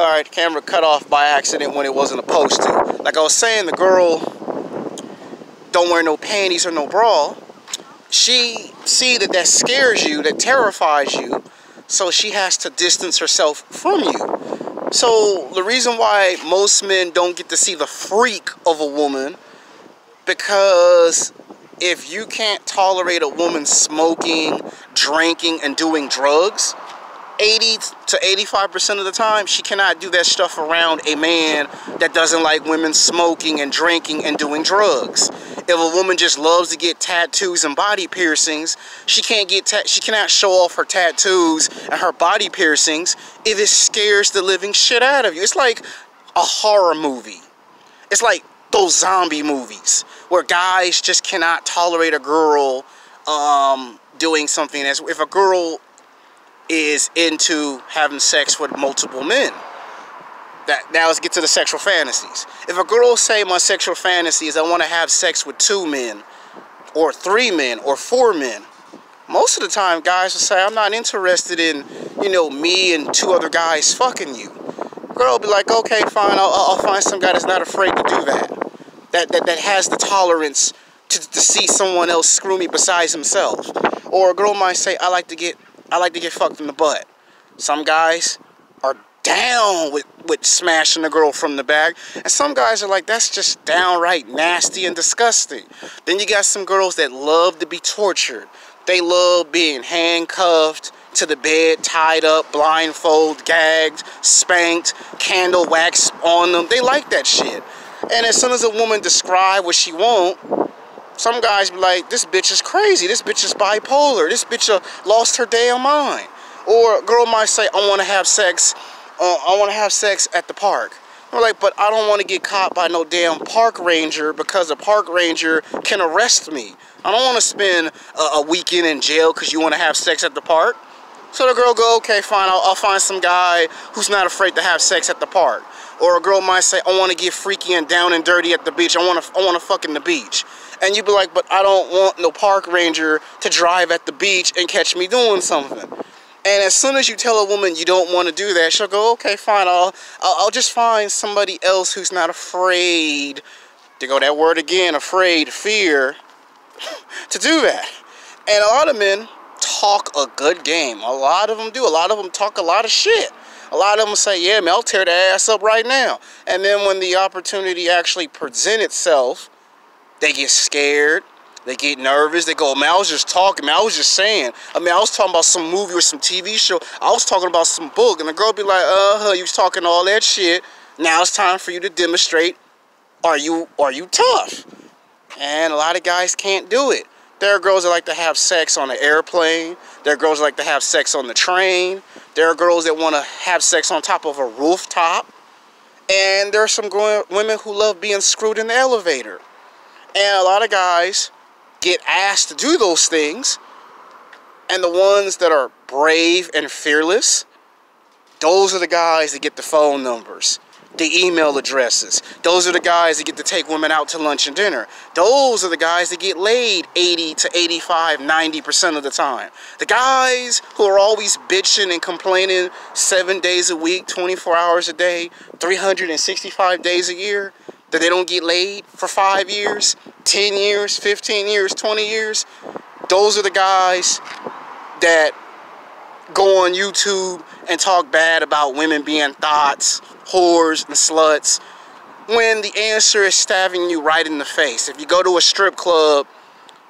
Alright, the camera cut off by accident when it wasn't supposed to. Like I was saying, the girl don't wear no panties or no bra. She see that scares you, that terrifies you, so she has to distance herself from you. So the reason why most men don't get to see the freak of a woman, because if you can't tolerate a woman smoking, drinking, and doing drugs, 80 to 85% of the time, she cannot do that stuff around a man that doesn't like women smoking and drinking and doing drugs. If a woman just loves to get tattoos and body piercings, she cannot show off her tattoos and her body piercings if it scares the living shit out of you. It's like a horror movie. It's like those zombie movies where guys just cannot tolerate a girl doing something. As if a girl is into having sex with multiple men. Now let's get to the sexual fantasies. If a girl say my sexual fantasy is I want to have sex with 2 men or 3 men or 4 men, most of the time guys will say I'm not interested in, me and 2 other guys fucking you. Girl will be like, okay, fine, I'll find some guy that's not afraid to do that. That has the tolerance to see someone else screw me besides himself. Or a girl might say I like to get fucked in the butt. Some guys are down with smashing a girl from the back. And some guys are like, that's just downright nasty and disgusting. Then you got some girls that love to be tortured. They love being handcuffed to the bed, tied up, blindfold, gagged, spanked, candle wax on them. They like that shit. And as soon as a woman describe what she want, some guys be like, this bitch is crazy. This bitch is bipolar. This bitch lost her damn mind. Or a girl might say, I want to have sex. I want to have sex at the park. I'm like, but I don't want to get caught by no damn park ranger because a park ranger can arrest me. I don't want to spend a weekend in jail because you want to have sex at the park. So the girl go, okay, fine, I'll find some guy who's not afraid to have sex at the park. Or a girl might say, I want to get freaky and down and dirty at the beach. I want to fuck in the beach. And you be like, but I don't want no park ranger to drive at the beach and catch me doing something. And as soon as you tell a woman you don't want to do that, she'll go, okay, fine, I'll just find somebody else who's not afraid, to go that word again, afraid, fear, to do that. And a lot of men talk a good game. A lot of them do. A lot of them talk a lot of shit. A lot of them say, yeah, man, I'll tear the ass up right now. And then when the opportunity actually presents itself, they get scared. They get nervous. They go, man, I was just talking. Man, I was just saying. I was talking about some movie or some TV show. I was talking about some book. And the girl be like, you was talking all that shit. Now it's time for you to demonstrate, are you tough? And a lot of guys can't do it. There are girls that like to have sex on an airplane. There are girls that like to have sex on the train. There are girls that want to have sex on top of a rooftop. And there are some women who love being screwed in the elevator. And a lot of guys get asked to do those things. And the ones that are brave and fearless, those are the guys that get the phone numbers, the email addresses. Those are the guys that get to take women out to lunch and dinner. Those are the guys that get laid 80 to 85, 90% of the time. The guys who are always bitching and complaining 7 days a week, 24 hours a day, 365 days a year, that they don't get laid for 5 years, 10 years, 15 years, 20 years. Those are the guys that go on YouTube and talk bad about women being thoughts, whores, and sluts, when the answer is stabbing you right in the face. If you go to a strip club,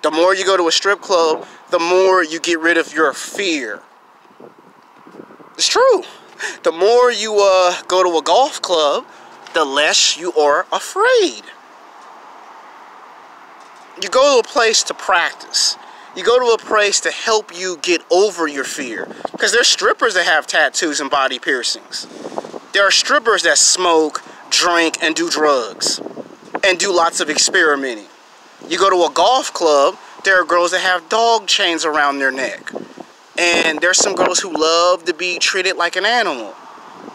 the more you go to a strip club, the more you get rid of your fear. It's true. The more you go to a golf club, the less you are afraid. You go to a place to practice. You go to a place to help you get over your fear. Because there's strippers that have tattoos and body piercings. There are strippers that smoke, drink, and do drugs. And do lots of experimenting. You go to a golf club, there are girls that have dog chains around their neck. And there's some girls who love to be treated like an animal.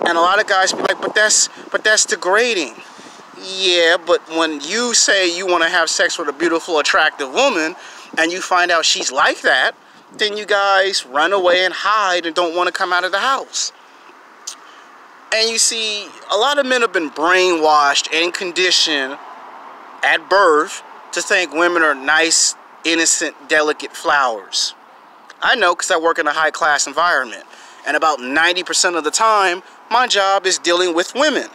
And a lot of guys be like, but that's degrading. Yeah, but when you say you want to have sex with a beautiful, attractive woman, and you find out she's like that, then you guys run away and hide and don't want to come out of the house. And you see, a lot of men have been brainwashed and conditioned at birth to think women are nice, innocent, delicate flowers. I know because I work in a high-class environment. And about 90% of the time, my job is dealing with women.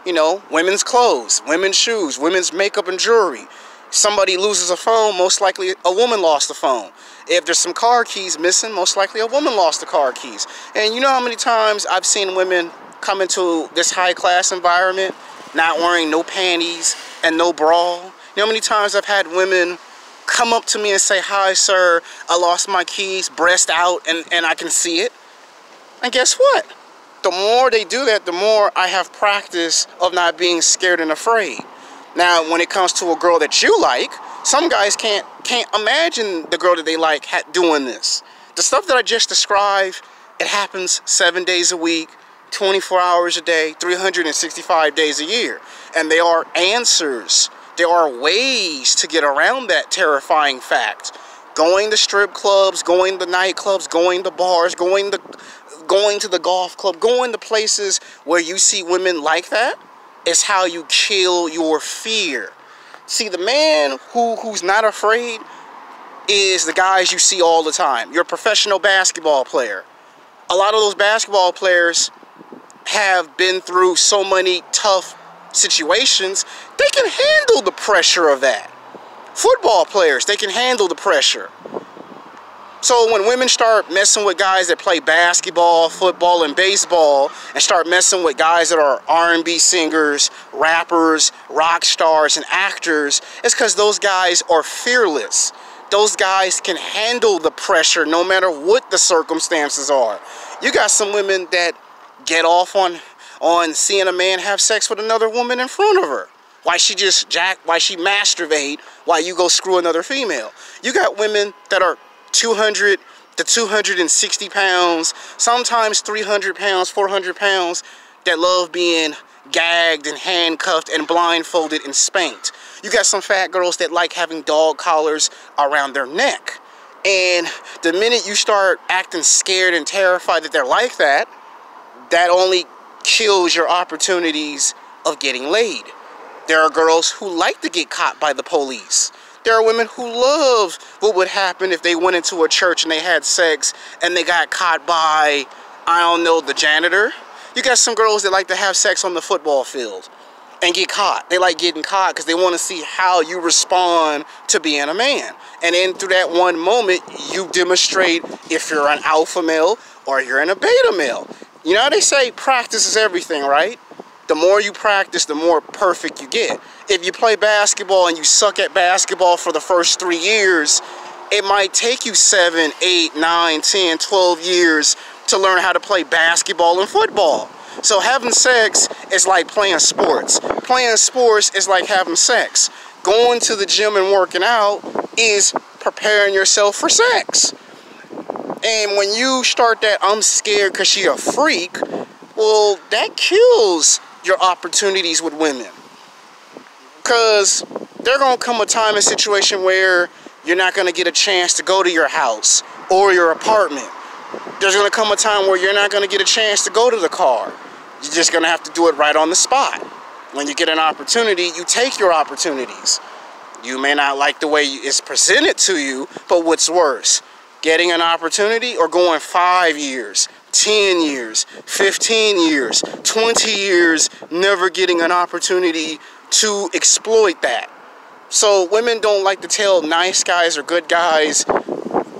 You know, women's clothes, women's shoes, women's makeup and jewelry. Somebody loses a phone, most likely a woman lost the phone. If there's some car keys missing, most likely a woman lost the car keys. And you know how many times I've seen women come into this high-class environment not wearing no panties and no bra? You know how many times I've had women come up to me and say, "Hi, sir, I lost my keys," breast out, and I can see it. And guess what? The more they do that, the more I have practice of not being scared and afraid. Now, when it comes to a girl that you like, some guys can't imagine the girl that they like doing this. The stuff that I just described, it happens 7 days a week, 24 hours a day, 365 days a year. And there are answers. There are ways to get around that terrifying fact. Going to strip clubs, going to nightclubs, going to bars, going to the golf club, going to places where you see women like that is how you kill your fear. See, the man who's not afraid is the guys you see all the time. You're a professional basketball player. A lot of those basketball players have been through so many tough situations, they can handle the pressure of that. Football players, they can handle the pressure. So when women start messing with guys that play basketball, football, and baseball, and start messing with guys that are R&B singers, rappers, rock stars, and actors, it's because those guys are fearless. Those guys can handle the pressure no matter what the circumstances are. You got some women that get off on seeing a man have sex with another woman in front of her. Why she masturbate while you go screw another female. You got women that are 200 to 260 pounds, sometimes 300 pounds, 400 pounds, that love being gagged and handcuffed and blindfolded and spanked. You got some fat girls that like having dog collars around their neck. And the minute you start acting scared and terrified that they're like that, that only kills your opportunities of getting laid. There are girls who like to get caught by the police. There are women who love what would happen if they went into a church and they had sex and they got caught by, I don't know, the janitor. You got some girls that like to have sex on the football field and get caught. They like getting caught because they want to see how you respond to being a man. And then through that one moment, you demonstrate if you're an alpha male or you're a beta male. You know how they say practice is everything, right? The more you practice, the more perfect you get. If you play basketball and you suck at basketball for the first 3 years, it might take you 7, 8, 9, 10, 12 years to learn how to play basketball and football. So having sex is like playing sports. Playing sports is like having sex. Going to the gym and working out is preparing yourself for sex. And when you start that I'm scared because she's a freak, well, that kills your opportunities with women. Because there's going to come a time and situation where you're not going to get a chance to go to your house or your apartment. There's going to come a time where you're not going to get a chance to go to the car. You're just going to have to do it right on the spot. When you get an opportunity, you take your opportunities. You may not like the way it's presented to you, but what's worse? Getting an opportunity or going 5 years, 10 years, 15 years, 20 years, never getting an opportunity to exploit that. So women don't like to tell nice guys or good guys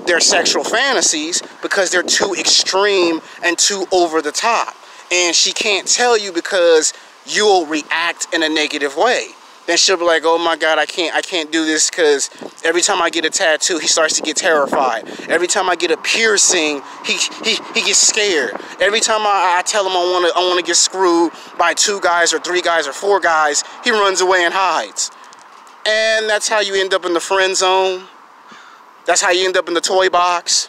their sexual fantasies because they're too extreme and too over the top. And she can't tell you because you'll react in a negative way. Then she'll be like, oh my God, I can't do this because every time I get a tattoo, he starts to get terrified. Every time I get a piercing, he gets scared. Every time I tell him I want to get screwed by 2 guys or 3 guys or 4 guys, he runs away and hides. And that's how you end up in the friend zone. That's how you end up in the toy box.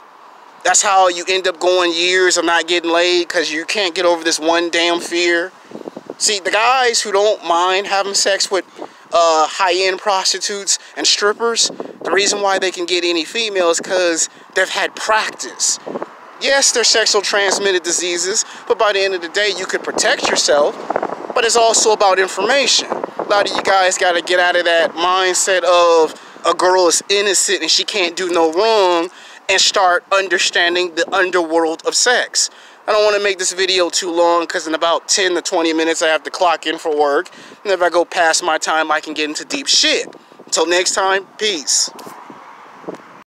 That's how you end up going years of not getting laid because you can't get over this one damn fear. See, the guys who don't mind having sex with high-end prostitutes and strippers, the reason why they can get any females is because they've had practice. Yes, they're sexual transmitted diseases, but by the end of the day, you could protect yourself. But it's also about information. A lot of you guys got to get out of that mindset of a girl is innocent and she can't do no wrong and start understanding the underworld of sex. I don't want to make this video too long because in about 10 to 20 minutes I have to clock in for work. And if I go past my time, I can get into deep shit. Until next time, peace.